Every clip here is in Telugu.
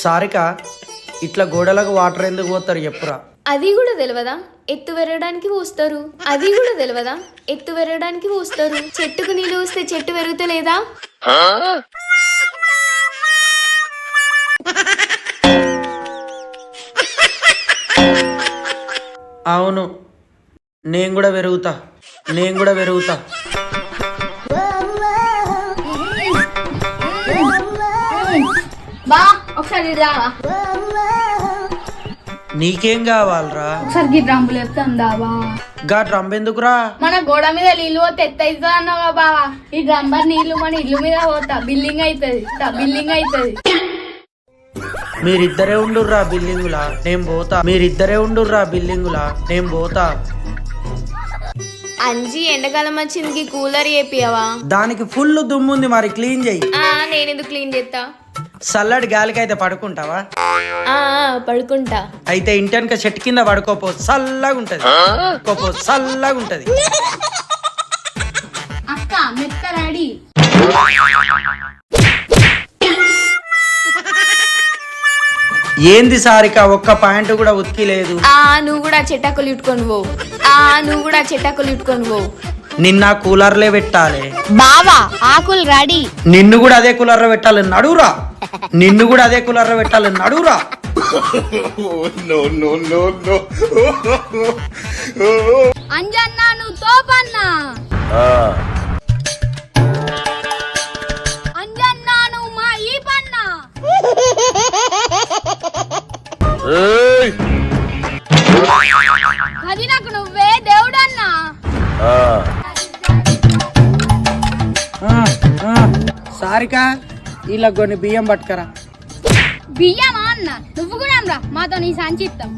సారిక ఇట్లా గోడలకు వాటర్ ఎందుకు పోతారు చెప్పురా? అది కూడా తెలియదా? ఎత్తు పెరగడానికి పోస్తారు. అది కూడా తెలియదా? ఎత్తు పెరగడానికి పోస్తారు. చెట్టుకు నీళ్ళు వస్తే చెట్టు పెరుగుతలేదా? అవును, నేను కూడా పెరుగుతా. బా ఒకసారి రావా? నీకేం కావాలరా? ఒకసారి డ్రమ్ములు చెప్తాందావా? గా డ్రమ్ ఎందుకురా? మన గోడ మీద నీళ్ళు పోతే ఎత్తైతా అన్నావా బావా? ఈ డ్రంబర్ నీళ్లు మన ఇల్లు మీద పోతా బిల్డింగ్ అవుతుంది. మీరిద్దరే ఉండుర్రా బిల్డింగులా, నేను పోతా. అంజీ ఎండాకాలం వచ్చింది, కూలర్ చేపియవా? దానికి ఫుల్ దుమ్ముంది, మరి క్లీన్ చెయ్యి. నేనెందుకు క్లీన్ చేస్తా? చల్లటి గాలికి అయితే పడుకుంటావా? పడుకుంటా. అయితే ఇంటెనక చెట్టు కింద పడుకోపో, చల్లగా ఉంటది. అక్క మెత్త రెడీ. ఏంది సారిక, ఒక్క పాయింట్ కూడా ఉతికి లేదు. నువ్వు కూడా చెట్టాకులు ఇట్టుకొని పో. నిన్న కూలర్లే పెట్టాలి బావా. ఆకులు రెడీ. నిన్ను కూడా అదే కూలర్ పెట్టాలి, నడువురా. అంజన్నా నువ్వు తోపన్నా. అంజన్నా నువ్వు మా ఈ పన్నా. అది నాకు నువ్వే దేవుడన్నా. సారిక ఇలా కొన్ని బియ్యం పట్టుకరా. బియ్యమా అన్న? నువ్వు కూడా రా మాతో నీ సంచిత్తం.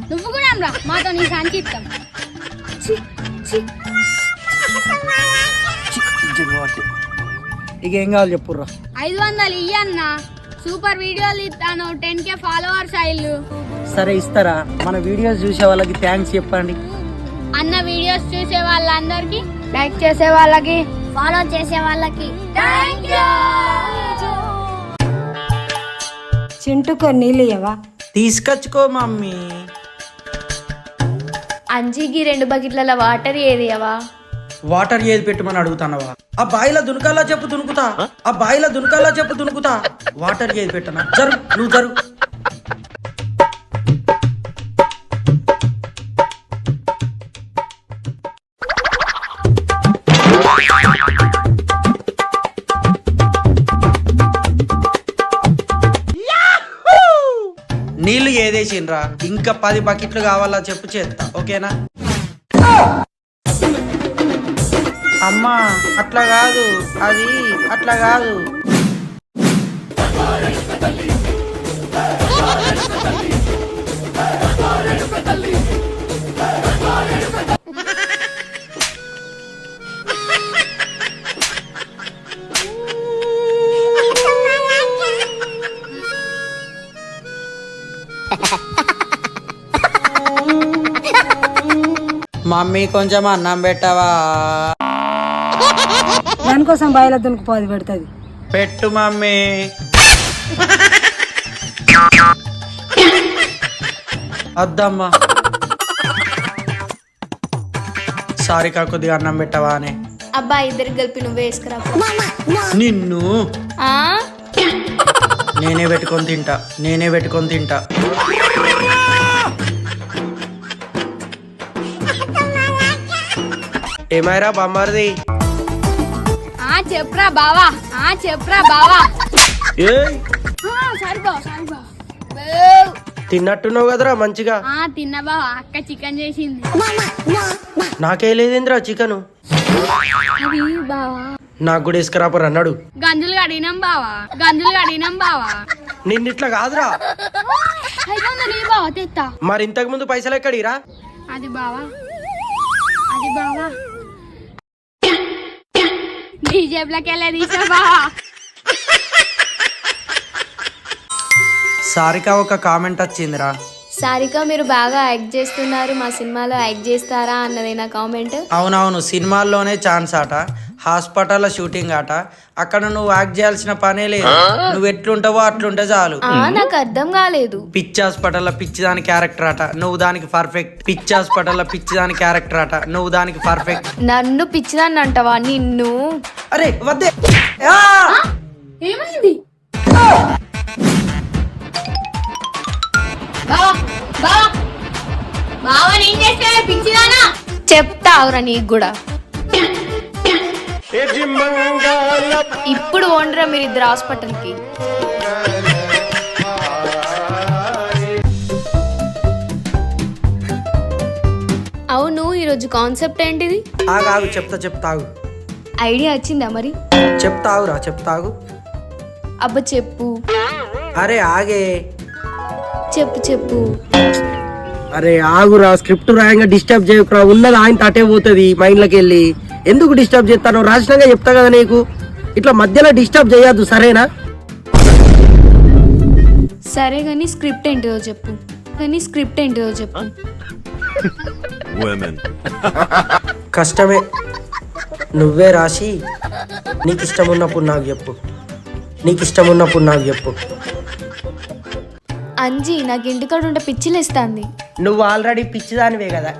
ఇక ఏం కావాలి చెప్పుర్రా? 500 ఇయ్యన్న. సూపర్ వీడియోలు ఇస్తాను. 10K followers అయ్యిల్లు. సరే ఇస్తారా? మన వీడియోస్ చూసే వాళ్ళకి థ్యాంక్స్ చెప్పండి. అన్న వీడియోస్ చూసే వాళ్ళందరికి, లైక్ చేసే వాళ్ళకి, ఫాలో చేసే వాళ్ళకి థాంక్యూ. చింటుకో నీళ్ళు ఇవ్వవా? తీసుకొచ్చుకో మమ్మీ. అంజీకి 2 బకెట్ల వాటర్ ఏదియవా? వాటర్ ఏది పెట్టమని అడుగుతానవా? ఆ బాయిలో దునకాలా చెప్పు దునుకుతా. వాటర్ ఏది పెట్టనా? నువ్వు జరుగు. నీళ్లు ఏదేసిండ్రా? ఇంకా 10 బకెట్లు కావాలా చెప్పు, చేస్తా. ఓకేనా? అమ్మా అట్లా కాదు, అది అట్లా కాదు. మమ్మీ కొంచెం అన్నం పెట్టవా? దానికోసం బాయిలో దునుకుపోది పెడుతుంది. పెట్టు మమ్మీ. అద్దమ్మా. సారిక కొద్దిగా అన్నం పెట్టవా అని. అబ్బా ఇద్దరికి కలిపి నువ్వే వేసుకురా. నిన్ను నేనే పెట్టుకొని తింటా. ఏమైరా బామ్మారిది? చెప్పురా బావా. సరిపో. తిన్నట్టున్నావు కదరా మంచిగా? తిన్నా బావా. అక్క చికెన్ చేసింది. నాకే లేదేంద్రా చికెను? బావా నాకు కూడా వేసుకురాపరు అన్నాడు. గంజులు కడిగినాం బావా. నిన్నిట్లా కాదురా. బావా తెత్తా. మరి ఇంతకు ముందు పైసలు ఎక్కడిరా? అది బావా నీ జేబులోకి వెళ్ళే తీసా బావా. సారిక ఒక కామెంట్ వచ్చిందిరా. సారిక మీరు బాగా యాక్ట్ చేస్తున్నారు, మా సినిమాలో యాక్ట్ చేస్తారా అన్నది నా కామెంట్. అవునవును, సినిమాల్లోనే ఛాన్స్ ఆట. హాస్పిటల్ షూటింగ్ ఆట. అక్కడ నువ్వు యాక్ట్ చేయాల్సిన పనే లేదు. నువ్వు ఎట్లుంటావో అట్లుంటే చాలు. నాకు అర్థం కాలేదు. పిచ్చి హాస్పిటల్ పిచ్చి దాని క్యారెక్టర్ ఆట, నువ్వు దానికి పర్ఫెక్ట్. పిచ్చి హాస్పిటల్ పిచ్చి దాని క్యారెక్టర్ ఆట, నువ్వు దానికి పర్ఫెక్ట్. నన్ను పిచ్చిదాన్ని అంటావా? నిన్ను అరే వద్దే. ఏమైంది బావా నేను చేస్తే పిచ్చిదానా చెప్తావురా నీకు కూడా. ఇప్పుడు ఓండ్రా మీరిద్దరు హాస్పిటల్కి. అవును, ఈరోజు కాన్సెప్ట్ ఏంటిది? ఆగు చెప్తాగు. ఐడియా వచ్చిందా మరి? చెప్తాగు. అబ్బా చెప్పు. అరే ఆగే. చెప్పు. అరే ఆగురా, స్క్రిప్ట్ రాయంగా డిస్టర్బ్ చేయకురా. ఉన్నది ఆయన తటే పోతుంది మైండ్లోకి వెళ్ళి. ఎందుకు డిస్టర్బ్ చేస్తాను? రాసినంగా చెప్తా కదా నీకు. ఇట్లా మధ్యలో డిస్టర్బ్ చేయొద్దు, సరేనా? సరే కానీ స్క్రిప్ట్ ఏంటిదో చెప్పు. కష్టమే. నువ్వే రాసి నీకు ఇష్టం ఉన్నప్పుడు నాకు చెప్పు. అంజీ, నాకు ఇంటికాడ ఉంటే పిచ్చిలేస్తాంది. నువ్వు ఆల్రెడీ పిచ్చిదానివే కదా.